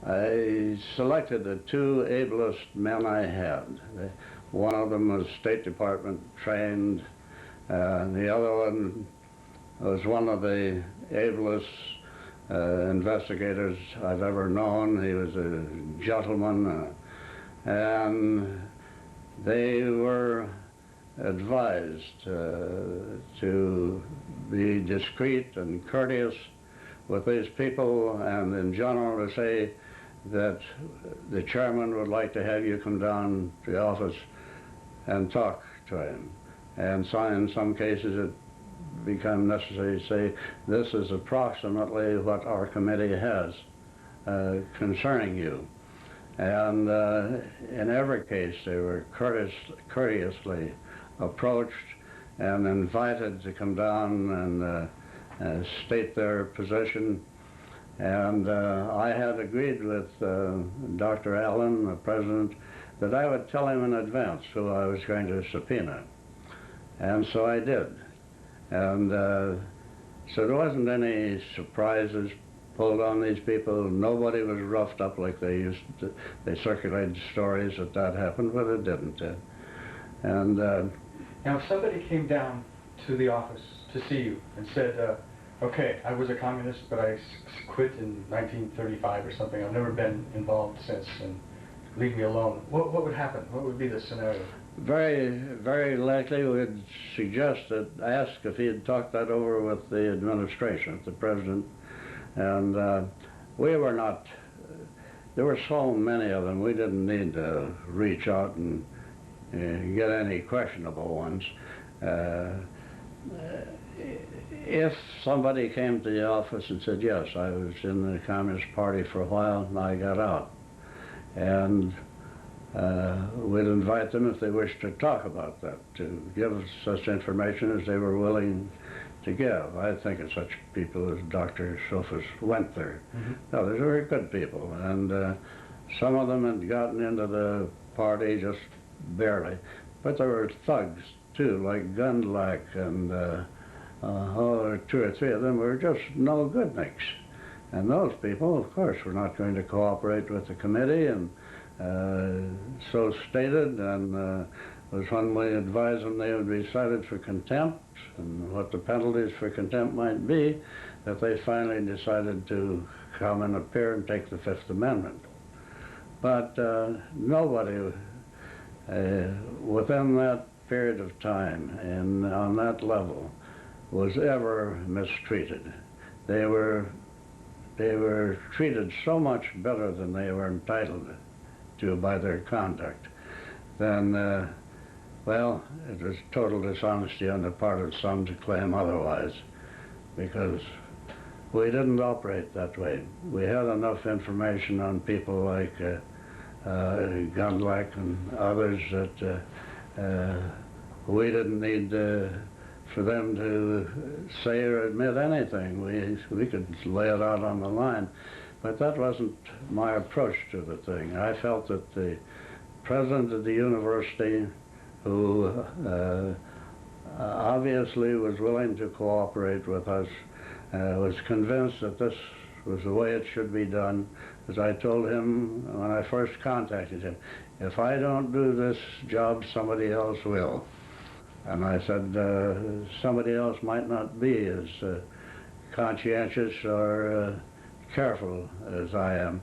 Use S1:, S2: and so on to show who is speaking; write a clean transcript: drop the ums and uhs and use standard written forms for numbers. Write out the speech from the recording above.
S1: I selected the two ablest men I had. One of them was State Department trained, and the other one was one of the ablest investigators I've ever known. He was a gentleman, and they were advised to be discreet and courteous with these people, and in general to say that the chairman would like to have you come down to the office and talk to him. And so in some cases it became necessary to say, this is approximately what our committee has concerning you. And in every case they were courteously approached and invited to come down and state their position. And I had agreed with Dr. Allen, the president, that I would tell him in advance who I was going to subpoena. And so I did. And so there wasn't any surprises pulled on these people. Nobody was roughed up like they used to. They circulated stories that happened, but it didn't. And
S2: now if somebody came down to the office to see you and said, okay, I was a communist, but I quit in 1935 or something. I've never been involved since, and leave me alone. What would happen? What would be the scenario?
S1: Very, very likely we'd ask if he had talked that over with the administration, the president. And we were not, there were so many of them, we didn't need to reach out and get any questionable ones. If somebody came to the office and said, yes, I was in the Communist Party for a while and I got out, and we'd invite them if they wished to talk about that, to give us such information as they were willing to give. I think of such people as Dr. Sophus went there. Mm-hmm. No, these were good people, and some of them had gotten into the party just barely, but there were thugs too, like Gundlach, and two or three of them were just no goodniks. And those people, of course, were not going to cooperate with the committee, and so stated, and was when we advised them they would be cited for contempt and what the penalties for contempt might be, that they finally decided to come and appear and take the Fifth Amendment. But nobody within that period of time and on that level was ever mistreated. They were treated so much better than they were entitled to by their conduct. Then, well, it was total dishonesty on the part of some to claim otherwise, because we didn't operate that way. We had enough information on people like Gundlach and others that we didn't need for them to say or admit anything. We could lay it out on the line, but that wasn't my approach to the thing. I felt that the president of the university, who obviously was willing to cooperate with us, was convinced that this was the way it should be done. As I told him when I first contacted him, if I don't do this job, somebody else will. And I said, somebody else might not be as conscientious or careful as I am.